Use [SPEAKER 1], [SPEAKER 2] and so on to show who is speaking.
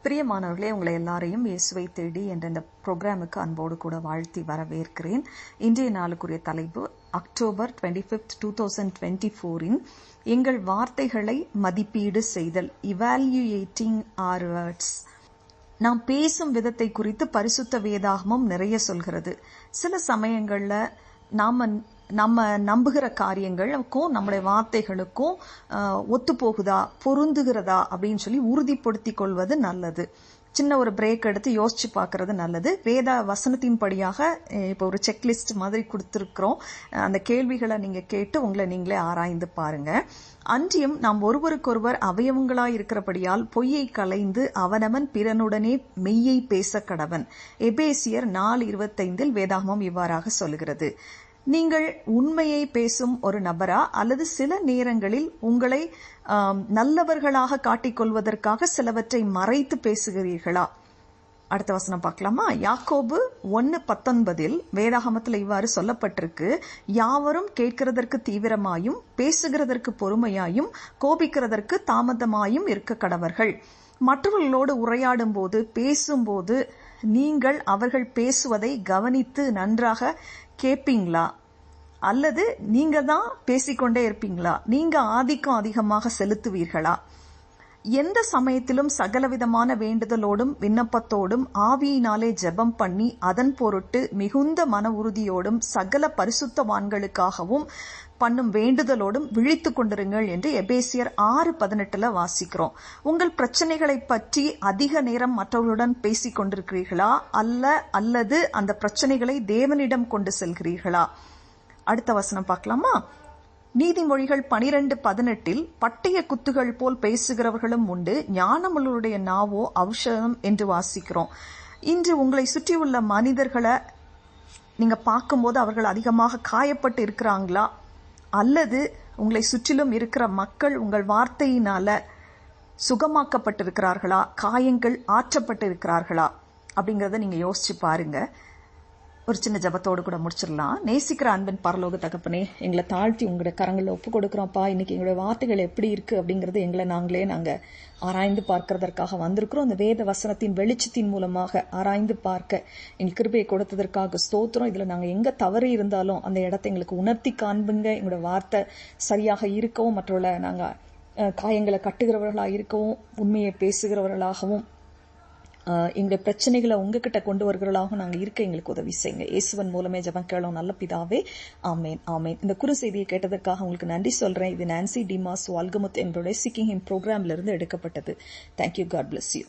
[SPEAKER 1] பிரியமானவர்களே, உங்களை எல்லாரையும் இயேசுவை தேடி என்ற இந்த ப்ரோக்ராமுக்கு அன்போடு கூட வாழ்த்தி வரவேற்கிறேன். இன்றைய நாளுக்குரிய தலைப்பு அக்டோபர் 25, 2024 எங்கள் வார்த்தைகளை மதிப்பீடு செய்தல், இவால்யூயேட்டிங் ஆர் வேர்ட்ஸ். நாம் பேசும் விதத்தை குறித்து பரிசுத்த வேதாகமம் நிறைய சொல்கிறது. சில சமயங்கள்ல நம்ம நம்புகிற காரியங்களுக்கும் நம்முடைய வார்த்தைகளுக்கும் ஒத்து போகுதா, பொருந்துகிறதா அப்படின்னு சொல்லி உறுதிப்படுத்தி கொள்வது நல்லது. சின்ன ஒரு பிரேக் எடுத்து யோசிச்சு பார்க்கறது நல்லது. வேத வசனத்தின் படியாக இப்போ ஒரு செக்லிஸ்ட் மாதிரி கொடுத்துருக்குறோம். அந்த கேள்விகளை நீங்க கேட்டு உங்களை நீங்களே ஆராய்ந்து பாருங்க. அன்றியும் நாம் ஒருவருக்கொருவர் அவயவங்களாய் இருக்கிறபடியால் பொய்யை களைந்து அவனவன் பிறனுடனே மெய்யை பேச கடவன். எபேசியர் 4:25 வேதாகமம் இவ்வாறாக சொல்கிறது. நீங்கள் உண்மையை பேசும் ஒரு நபரா, அல்லது சில நேரங்களில் உங்களை நல்லவர்களாக காட்டிக்கொள்வதற்காக சிலவற்றை மறைத்து பேசுகிறீர்களா? அடுத்த வசனம் பார்க்கலாமா? யாக்கோபு 1:19 வேதாகமத்தில் இவ்வாறு சொல்லப்பட்டிருக்கு. யாவரும் கேட்கிறதற்கு தீவிரமாயும் பேசுகிறதற்கு பொறுமையாயும் கோபிக்கிறதற்கு தாமதமாயும் இருக்க கடவர்கள். மற்றவர்களோடு உரையாடும் போது பேசும்போது நீங்கள் அவர்கள் பேசுவதை கவனித்து நன்றாக கேட்பீங்களா, அல்லது நீங்க தான் பேசிக்கொண்டே இருப்பீங்களா? நீங்க ஆதிக்கம் அதிகமாக செலுத்துவீர்களா? எந்த சமயத்திலும் சகலவிதமான வேண்டுதலோடும் விண்ணப்பத்தோடும் ஆவியினாலே ஜெபம் பண்ணி அதன் பொருட்டு மிகுந்த மன உறுதியோடும் சகல பரிசுத்தவான்களுக்காகவும் பண்ணும் வேண்டுதலோடும் விழித்து கொண்டிருங்கள் என்று எபேசியர் 6:18 வாசிக்கிறோம். உங்கள் பிரச்சனைகளை பற்றி அதிக நேரம் மற்றவர்களுடன் பேசிக் கொண்டிருக்கிறீர்களா, அல்லது அந்த பிரச்சனைகளை தேவனிடம் கொண்டு செல்கிறீர்களா? அடுத்த வசனம் பார்க்கலாமா? நீதிமொழிகள் 12:18 பட்டய குத்துகள் போல் பேசுகிறவர்களும் உண்டு, ஞானமுள்ளவருடைய நாவோ ஔஷதம் என்று வாசிக்கிறோம். இன்று உங்களை சுற்றியுள்ள மனிதர்களை நீங்க பார்க்கும்போது அவர்கள் அதிகமாக காயப்பட்டு இருக்கிறாங்களா, அல்லது உங்களை சுற்றிலும் இருக்கிற மக்கள் உங்கள் வார்த்தையினால சுகமாக்கப்பட்டிருக்கிறார்களா, காயங்கள் ஆற்றப்பட்டு இருக்கிறார்களா அப்படிங்கறத நீங்க யோசிச்சு பாருங்க. ஒரு சின்ன ஜபத்தோடு கூட முடிச்சிடலாம். நேசிக்கிற அன்பின் பரலோக தகப்பனே, எங்களை தாழ்த்தி உங்களுடைய கரங்களில் ஒப்பு கொடுக்கிறோம்ப்பா. இன்னைக்கு எங்களுடைய வார்த்தைகள் எப்படி இருக்கு அப்படிங்கறது எங்களை நாங்க ஆராய்ந்து பார்க்கறதற்காக வந்திருக்கிறோம். அந்த வேத வசனத்தின் வெளிச்சத்தின் மூலமாக ஆராய்ந்து பார்க்க எங்களுக்கு கிருபையை கொடுத்ததற்காக ஸ்தோத்திரம். இதுல நாங்க எங்க தவறு இருந்தாலும் அந்த இடத்தை எங்களுக்கு உணர்த்தி காண்புங்க. எங்களோட வார்த்தை சரியாக இருக்கவும், மற்றவர்களை நாங்க காயங்களை கட்டுகிறவர்களாக இருக்கவும், உண்மையை பேசுகிறவர்களாகவும், எங்களுடைய பிரச்சனைகளை உங்ககிட்ட கொண்டு வருகிறவர்களாக நாங்கள் இருக்க எங்களுக்கு உதவி செய்யுங்க. இயேசுவின் மூலமே ஜெபம் கேளோம் நல்ல பிதாவே, ஆமேன் ஆமேன். இந்த குறு செய்தியை கேட்டதற்காக உங்களுக்கு நன்றி சொல்றேன். இது நான்சி டிமாஸ் வால்கமுத் என்பவருடைய சீக்கிங் ஹிம் ப்ரோக்ராம்ல இருந்து எடுக்கப்பட்டது. தேங்க்யூ. God bless you.